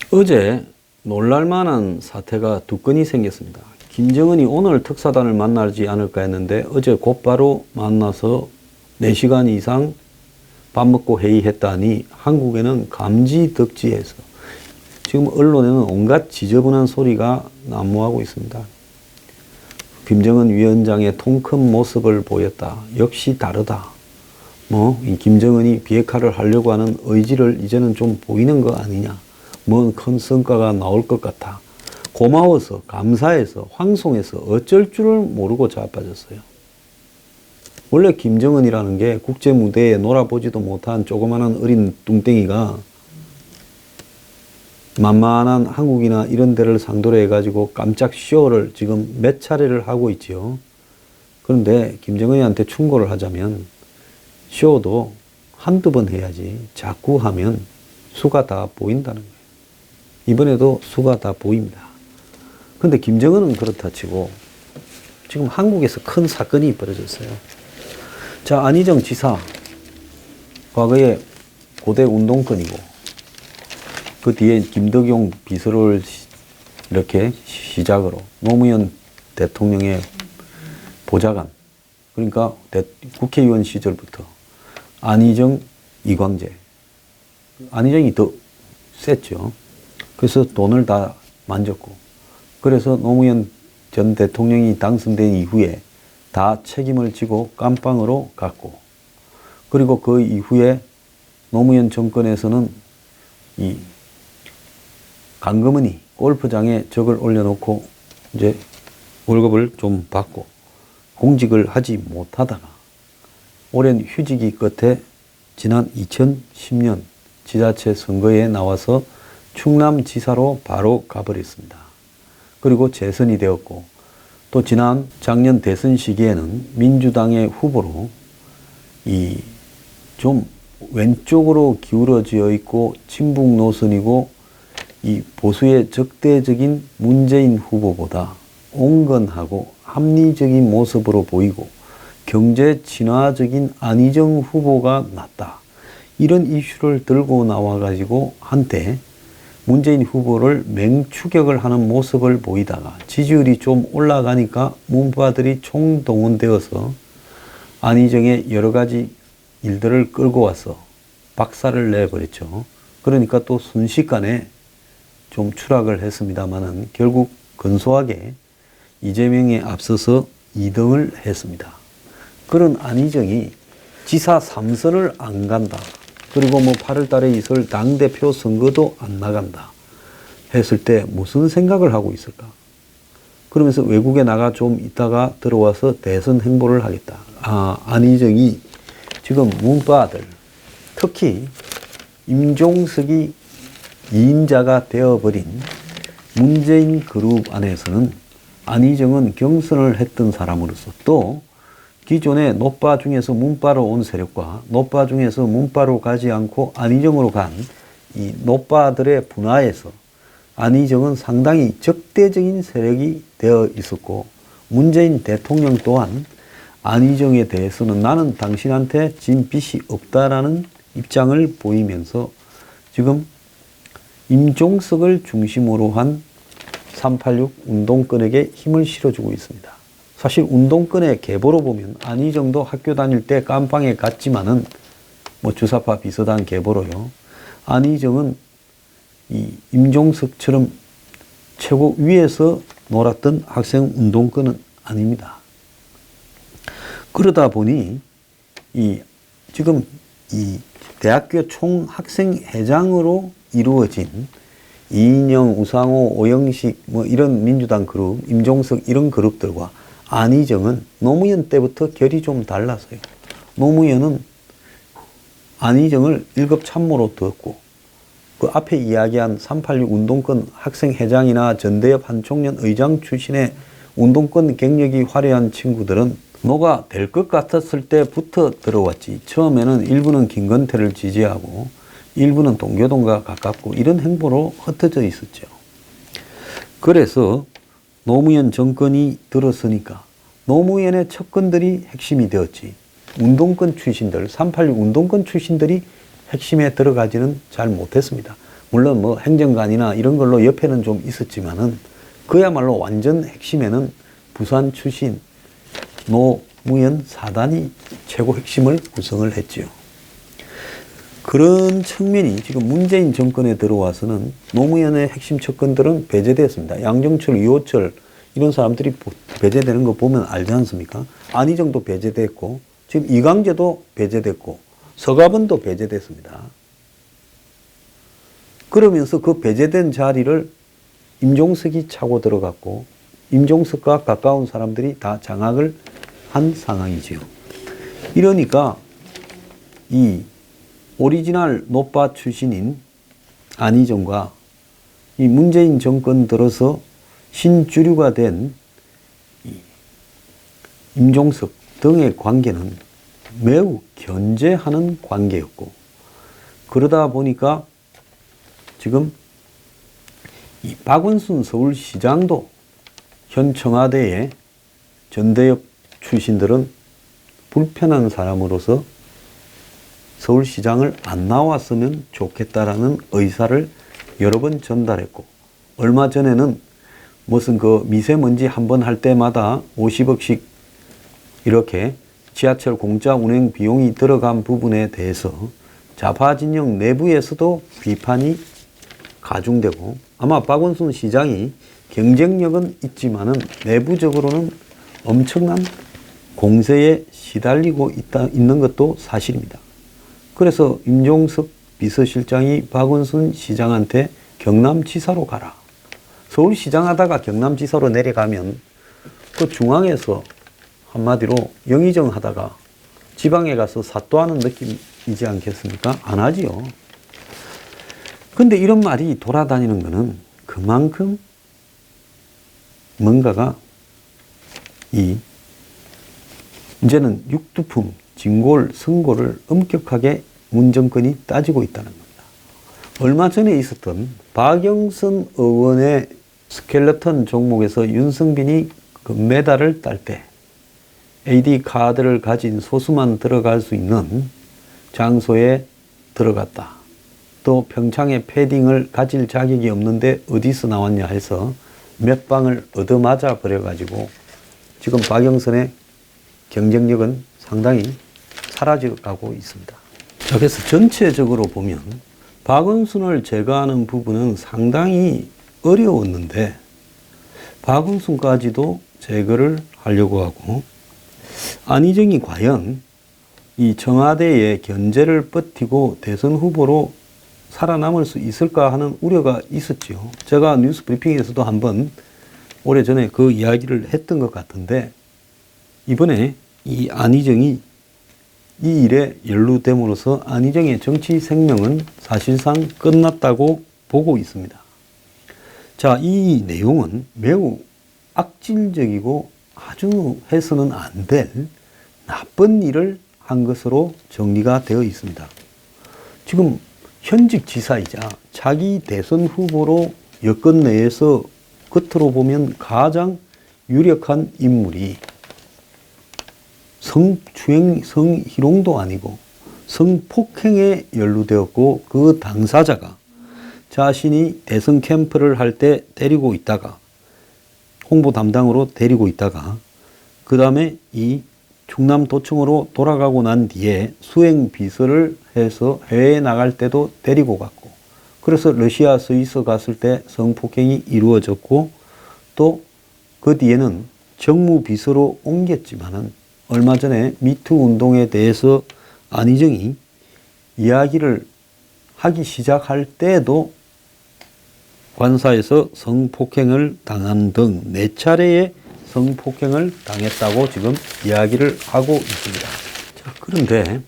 어제 놀랄만한 사태가 두 건이 생겼습니다. 김정은이 오늘 특사단을 만나지 않을까 했는데 어제 곧바로 만나서 4시간 이상 밥 먹고 회의했다니 한국에는 감지덕지해서 지금 언론에는 온갖 지저분한 소리가 난무하고 있습니다. 김정은 위원장의 통 큰 모습을 보였다. 역시 다르다. 이 김정은이 비핵화를 하려고 하는 의지를 이제는 좀 보이는 거 아니냐. 뭔 큰 성과가 나올 것 같아. 고마워서, 감사해서, 황송해서 어쩔 줄을 모르고 자빠졌어요. 원래 김정은이라는 게 국제무대에 놀아보지도 못한 조그마한 어린 뚱땡이가 만만한 한국이나 이런 데를 상대로 해가지고 깜짝 쇼를 지금 몇 차례를 하고 있지요. 그런데 김정은이한테 충고를 하자면 쇼도 한두 번 해야지 자꾸 하면 수가 다 보인다는 거예요. 이번에도 수가 다 보입니다. 근데 김정은은 그렇다 치고 지금 한국에서 큰 사건이 벌어졌어요. 자, 안희정 지사, 과거에 고대 운동권이고 그 뒤에 김덕용 비서를 이렇게 시작으로 노무현 대통령의 보좌관, 그러니까 국회의원 시절부터 안희정, 이광재, 안희정이 더 셌죠. 그래서 돈을 다 만졌고, 그래서 노무현 전 대통령이 당선된 이후에 다 책임을 지고 깜빵으로 갔고, 그리고 그 이후에 노무현 정권에서는 이 강금은이 골프장에 적을 올려놓고 이제 월급을 좀 받고 공직을 하지 못하다가 오랜 휴직이 끝에 지난 2010년 지자체 선거에 나와서 충남지사로 바로 가버렸습니다. 그리고 재선이 되었고, 또 지난 작년 대선 시기에는 민주당의 후보로 이 좀 왼쪽으로 기울어져 있고 친북 노선이고 이 보수의 적대적인 문재인 후보보다 온건하고 합리적인 모습으로 보이고 경제 친화적인 안희정 후보가 낫다. 이런 이슈를 들고 나와가지고 한때 문재인 후보를 맹추격을 하는 모습을 보이다가 지지율이 좀 올라가니까 문파들이 총동원되어서 안희정의 여러 가지 일들을 끌고 와서 박살을 내버렸죠. 그러니까 또 순식간에 좀 추락을 했습니다만은 결국 근소하게 이재명에 앞서서 2등을 했습니다. 그런 안희정이 지사 3선을 안 간다. 그리고 8월 달에 있을 당대표 선거도 안 나간다. 했을 때 무슨 생각을 하고 있을까? 그러면서 외국에 나가 좀 있다가 들어와서 대선 행보를 하겠다. 안희정이 지금 문파들, 특히 임종석이 2인자가 되어버린 문재인 그룹 안에서는 안희정은 경선을 했던 사람으로서 또 기존의 노빠 중에서 문파로 온 세력과 노빠 중에서 문파로 가지 않고 안희정으로 간 이 노빠들의 분화에서 안희정은 상당히 적대적인 세력이 되어 있었고, 문재인 대통령 또한 안희정에 대해서는 나는 당신한테 진 빚이 없다라는 입장을 보이면서 지금 임종석을 중심으로 한 386 운동권에게 힘을 실어주고 있습니다. 사실 운동권의 계보로 보면 안희정도 학교 다닐 때 깜빵에 갔지만은 주사파 비서단 계보로요. 안희정은 이 임종석처럼 최고 위에서 놀았던 학생 운동권은 아닙니다. 그러다 보니 지금 이 대학교 총학생회장으로 이루어진 이인영, 우상호, 오영식 이런 민주당 그룹, 임종석 이런 그룹들과 안희정은 노무현 때부터 결이 좀 달라서요. 노무현은 안희정을 1급 참모로 두었고 그 앞에 이야기한 386 운동권 학생회장이나 전대협 한총련 의장 출신의 운동권 경력이 화려한 친구들은 노가 될 것 같았을 때부터 들어왔지. 처음에는 일부는 김건태를 지지하고 일부는 동교동과 가깝고 이런 행보로 흩어져 있었죠. 그래서 노무현 정권이 들었으니까 노무현의 척근들이 핵심이 되었지. 운동권 출신들, 386 운동권 출신들이 핵심에 들어가지는 잘 못했습니다. 물론 뭐 행정관이나 이런 걸로 옆에는 좀 있었지만은 그야말로 완전 핵심에는 부산 출신 노무현 사단이 최고 핵심을 구성을 했지요. 그런 측면이 지금 문재인 정권에 들어와서는 노무현의 핵심 측근들은 배제되었습니다. 양정철, 유호철 이런 사람들이 배제되는 거 보면 알지 않습니까? 안희정도 배제됐고 지금 이광재도 배제됐고 서가번도 배제됐습니다. 그러면서 그 배제된 자리를 임종석이 차고 들어갔고 임종석과 가까운 사람들이 다 장악을 한 상황이지요. 이러니까 이 오리지널 노빠 출신인 안희정과 이 문재인 정권 들어서 신주류가 된 임종석 등의 관계는 매우 견제하는 관계였고, 그러다 보니까 지금 이 박원순 서울시장도 현 청와대의 전대협 출신들은 불편한 사람으로서 서울시장을 안 나왔으면 좋겠다라는 의사를 여러 번 전달했고, 얼마 전에는 무슨 그 미세먼지 한 번 할 때마다 50억씩 이렇게 지하철 공짜 운행 비용이 들어간 부분에 대해서 좌파 진영 내부에서도 비판이 가중되고, 아마 박원순 시장이 경쟁력은 있지만은 내부적으로는 엄청난 공세에 시달리고 있는 것도 사실입니다. 그래서 임종석 비서실장이 박원순 시장한테 경남지사로 가라. 서울시장 하다가 경남지사로 내려가면 그 중앙에서 한마디로 영의정 하다가 지방에 가서 사또하는 느낌이지 않겠습니까? 안 하지요. 근데 이런 말이 돌아다니는 거는 그만큼 뭔가가 이제는 육두품, 진골, 선골을 엄격하게 문 정권이 따지고 있다는 겁니다. 얼마 전에 있었던 박영선 의원의 스켈레톤 종목에서 윤성빈이 그 메달을 딸 때 AD 카드를 가진 소수만 들어갈 수 있는 장소에 들어갔다. 또 평창에 패딩을 가질 자격이 없는데 어디서 나왔냐 해서 몇 방을 얻어맞아 버려가지고 지금 박영선의 경쟁력은 상당히 사라져가고 있습니다. 자, 그래서 전체적으로 보면 박원순을 제거하는 부분은 상당히 어려웠는데 박원순까지도 제거를 하려고 하고, 안희정이 과연 이 청와대의 견제를 버티고 대선 후보로 살아남을 수 있을까 하는 우려가 있었지요. 제가 뉴스 브리핑에서도 한번 오래전에 그 이야기를 했던 것 같은데, 이번에 이 안희정이 이 일에 연루됨으로써 안희정의 정치 생명은 사실상 끝났다고 보고 있습니다. 자, 이 내용은 매우 악질적이고 아주 해서는 안 될 나쁜 일을 한 것으로 정리가 되어 있습니다. 지금 현직 지사이자 차기 대선 후보로 여권 내에서 겉으로 보면 가장 유력한 인물이 성희롱도 아니고 성폭행에 연루되었고, 그 당사자가 자신이 대선 캠프를 할 때 데리고 있다가 홍보 담당으로 데리고 있다가 그 다음에 이 충남도청으로 돌아가고 난 뒤에 수행 비서를 해서 해외에 나갈 때도 데리고 갔고, 그래서 러시아 스위스 갔을 때 성폭행이 이루어졌고, 또 그 뒤에는 정무비서로 옮겼지만은 얼마 전에 미투 운동에 대해서 안희정이 이야기를 하기 시작할 때도 관사에서 성폭행을 당한 등 4차례의 성폭행을 당했다고 지금 이야기를 하고 있습니다. 자, 그런데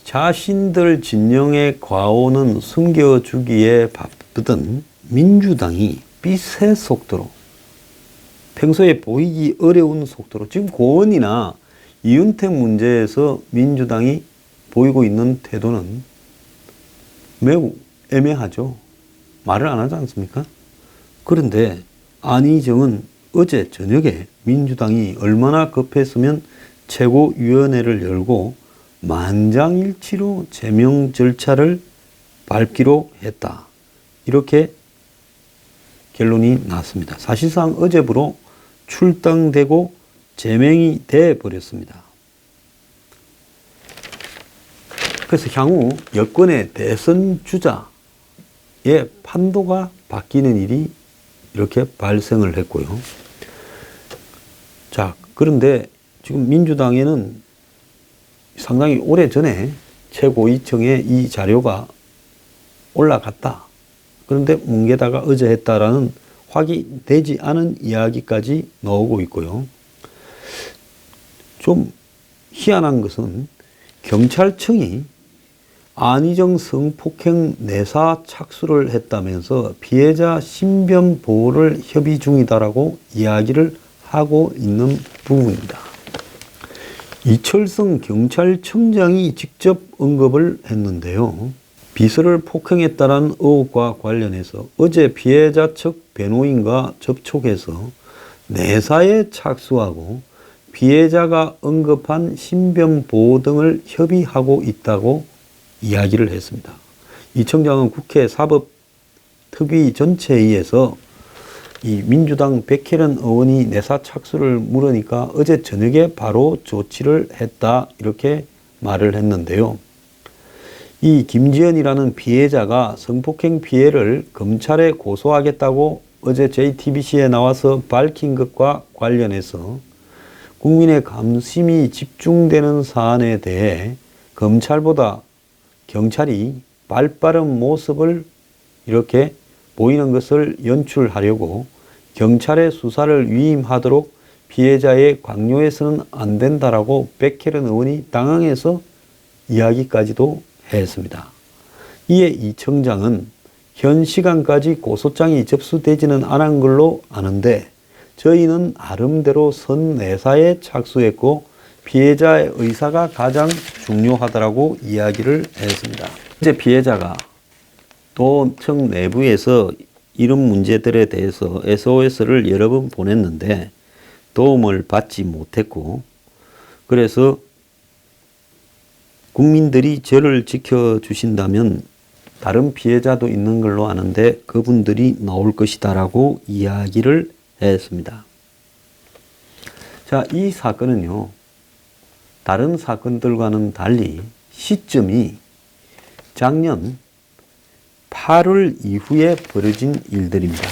자신들 진영의 과오는 숨겨주기에 바쁘던 민주당이 빛의 속도로, 평소에 보이기 어려운 속도로, 지금 고원이나 이윤택 문제에서 민주당이 보이고 있는 태도는 매우 애매하죠. 말을 안 하지 않습니까? 그런데 안희정은 어제 저녁에 민주당이 얼마나 급했으면 최고위원회를 열고 만장일치로 제명 절차를 밟기로 했다. 이렇게 결론이 났습니다. 사실상 어제부로 출당되고 제명이 돼 버렸습니다. 그래서 향후 여권의 대선 주자의 판도가 바뀌는 일이 이렇게 발생을 했고요. 자, 그런데 지금 민주당에는 상당히 오래전에 최고위층에 이 자료가 올라갔다. 그런데 뭉개다가 어제 했다라는 확인되지 않은 이야기까지 나오고 있고요. 좀 희한한 것은 경찰청이 안희정 성폭행 내사 착수를 했다면서 피해자 신변 보호를 협의 중이다라고 이야기를 하고 있는 부분입니다. 이철성 경찰청장이 직접 언급을 했는데요. 비서를 폭행했다는 의혹과 관련해서 어제 피해자 측 변호인과 접촉해서 내사에 착수하고 피해자가 언급한 신변 보호 등을 협의하고 있다고 이야기를 했습니다. 이 청장은 국회 사법특위 전체회의에서 이 민주당 백혜련 의원이 내사 착수를 물으니까 어제 저녁에 바로 조치를 했다 이렇게 말을 했는데요. 이 김지연이라는 피해자가 성폭행 피해를 검찰에 고소하겠다고 어제 JTBC에 나와서 밝힌 것과 관련해서 국민의 관심이 집중되는 사안에 대해 검찰보다 경찰이 발빠른 모습을 이렇게 보이는 것을 연출하려고 경찰의 수사를 위임하도록 피해자의 강요해서는 안 된다라고 백혜련 의원이 당황해서 이야기까지도 했습니다. 이에 이 청장은 현 시간까지 고소장이 접수되지는 않은 걸로 아는데 저희는 나름대로 선내사에 착수했고 피해자의 의사가 가장 중요하다라고 이야기를 했습니다. 이제 피해자가 도청 내부에서 이런 문제들에 대해서 SOS를 여러 번 보냈는데 도움을 받지 못했고 그래서 국민들이 저를 지켜주신다면 다른 피해자도 있는 걸로 아는데 그분들이 나올 것이다라고 이야기를 했습니다. 자, 이 사건은요. 다른 사건들과는 달리 시점이 작년 8월 이후에 벌어진 일들입니다.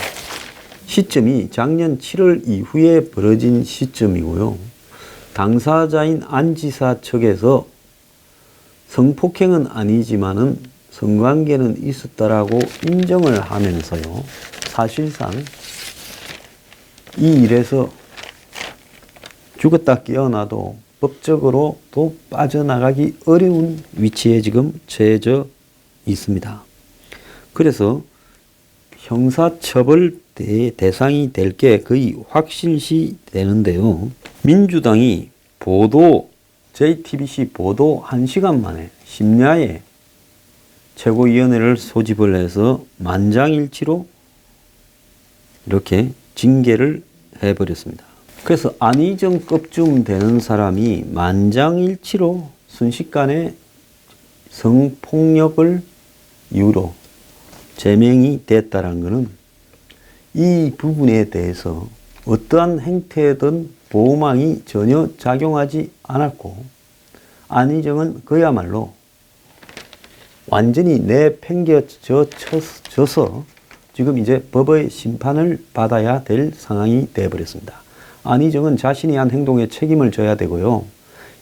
시점이 작년 7월 이후에 벌어진 시점이고요. 당사자인 안 지사 측에서 성폭행은 아니지만은 성관계는 있었다라고 인정을 하면서요. 사실상 이 일에서 죽었다 깨어나도 법적으로 또 빠져나가기 어려운 위치에 지금 처해져 있습니다. 그래서 형사처벌 대상이 될 게 거의 확실시 되는데요. 민주당이 JTBC 보도 1시간 만에 심야에 최고위원회를 소집을 해서 만장일치로 이렇게 징계를 해버렸습니다. 그래서 안희정급쯤 되는 사람이 만장일치로 순식간에 성폭력을 이유로 제명이 됐다는 것은 이 부분에 대해서 어떠한 행태든 보호망이 전혀 작용하지 않았고 안희정은 그야말로 완전히 내팽개쳐져서 지금 이제 법의 심판을 받아야 될 상황이 되어버렸습니다. 안희정은 자신이 한 행동에 책임을 져야 되고요.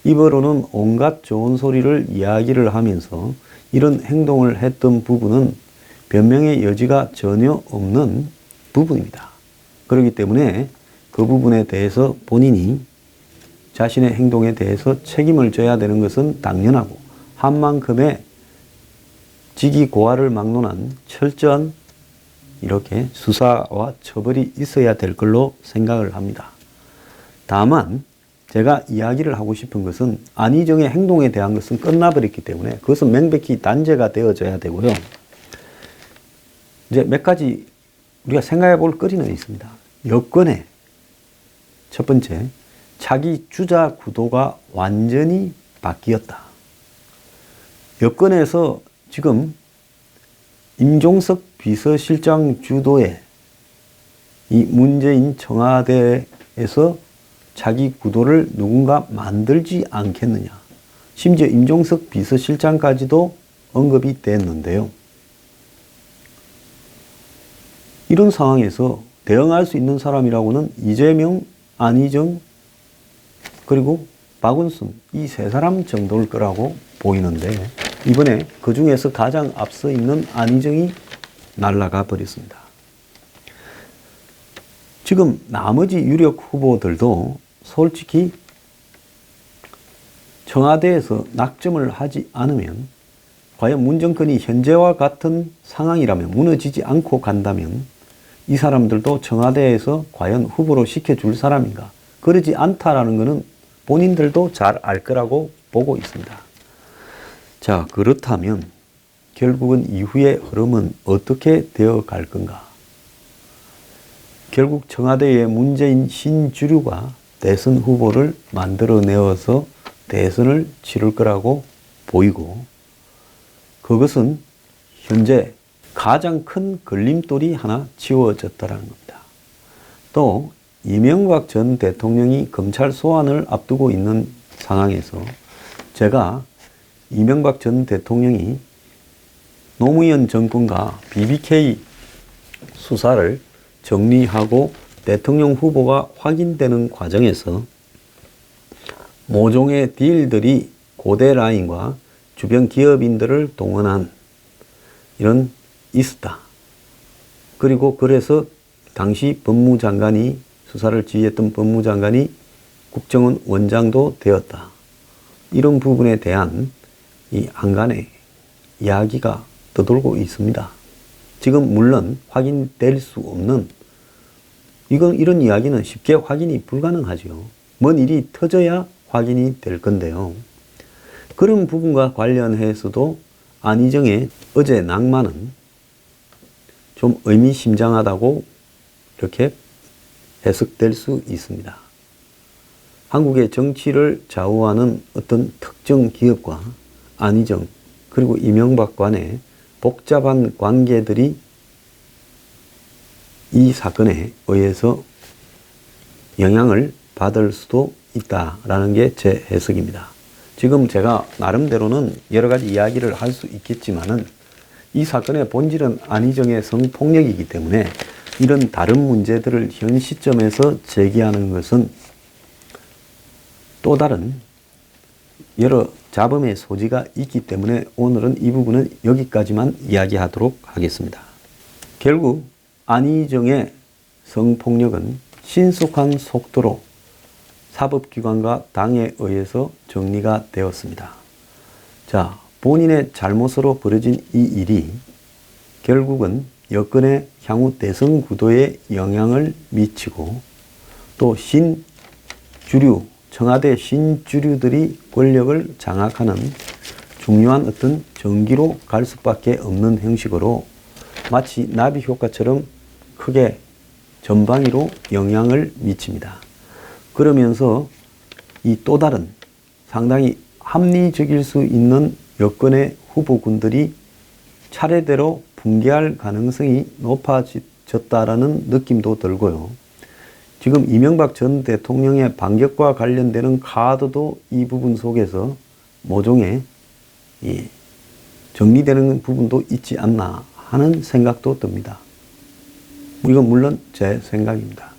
입으로는 온갖 좋은 소리를 이야기를 하면서 이런 행동을 했던 부분은 변명의 여지가 전혀 없는 부분입니다. 그렇기 때문에 그 부분에 대해서 본인이 자신의 행동에 대해서 책임을 져야 되는 것은 당연하고 한 만큼의 직위고하를 막론한 철저한 이렇게 수사와 처벌이 있어야 될 걸로 생각을 합니다. 다만 제가 이야기를 하고 싶은 것은 안희정의 행동에 대한 것은 끝나버렸기 때문에 그것은 명백히 단죄가 되어져야 되고요. 이제 몇 가지 우리가 생각해 볼 거리는 있습니다. 여권의 첫 번째, 자기 주자 구도가 완전히 바뀌었다. 여권에서 지금 임종석 비서실장 주도의 이 문재인 청와대에서 차기 구도를 누군가 만들지 않겠느냐. 심지어 임종석 비서실장까지도 언급이 됐는데요. 이런 상황에서 대응할 수 있는 사람이라고는 이재명, 안희정, 그리고 박원순 이 세 사람 정도일 거라고 보이는데 이번에 그 중에서 가장 앞서 있는 안희정이 날아가 버렸습니다. 지금 나머지 유력 후보들도 솔직히 청와대에서 낙점을 하지 않으면 과연 문정권이 현재와 같은 상황이라면 무너지지 않고 간다면 이 사람들도 청와대에서 과연 후보로 시켜줄 사람인가? 그러지 않다라는 것은 본인들도 잘 알 거라고 보고 있습니다. 자, 그렇다면 결국은 이후의 흐름은 어떻게 되어 갈 건가? 결국 청와대의 문재인 신주류가 대선 후보를 만들어내어서 대선을 치를 거라고 보이고 그것은 현재 가장 큰 걸림돌이 하나 지워졌다는 겁니다. 또 이명박 전 대통령이 검찰 소환을 앞두고 있는 상황에서 제가 이명박 전 대통령이 노무현 정권과 BBK 수사를 정리하고 대통령 후보가 확인되는 과정에서 모종의 딜들이 고대 라인과 주변 기업인들을 동원한 이런 있었다. 그리고 그래서 당시 법무장관이 수사를 지휘했던 법무장관이 국정원 원장도 되었다. 이런 부분에 대한 이 안간의 이야기가 떠돌고 있습니다. 지금 물론 확인될 수 없는 이런 이야기는 쉽게 확인이 불가능하죠. 뭔 일이 터져야 확인이 될 건데요. 그런 부분과 관련해서도 안희정의 어제 낭만은 좀 의미심장하다고 이렇게 해석될 수 있습니다. 한국의 정치를 좌우하는 어떤 특정 기업과 안희정 그리고 이명박 간의 복잡한 관계들이 이 사건에 의해서 영향을 받을 수도 있다라는 게 제 해석입니다. 지금 제가 나름대로는 여러 가지 이야기를 할 수 있겠지만은 이 사건의 본질은 안희정의 성폭력이기 때문에 이런 다른 문제들을 현 시점에서 제기하는 것은 또 다른 여러 잡음의 소지가 있기 때문에 오늘은 이 부분은 여기까지만 이야기하도록 하겠습니다. 결국 안희정의 성폭력은 신속한 속도로 사법기관과 당에 의해서 정리가 되었습니다. 자, 본인의 잘못으로 벌어진 이 일이 결국은 여권의 향후 대선 구도에 영향을 미치고 또 신주류, 청와대 신주류들이 권력을 장악하는 중요한 어떤 전기로 갈 수밖에 없는 형식으로 마치 나비 효과처럼 크게 전방위로 영향을 미칩니다. 그러면서 이 또 다른 상당히 합리적일 수 있는 여권의 후보군들이 차례대로 붕괴할 가능성이 높아졌다라는 느낌도 들고요. 지금 이명박 전 대통령의 반격과 관련되는 카드도 이 부분 속에서 모종의 정리되는 부분도 있지 않나 하는 생각도 듭니다. 이건 물론 제 생각입니다.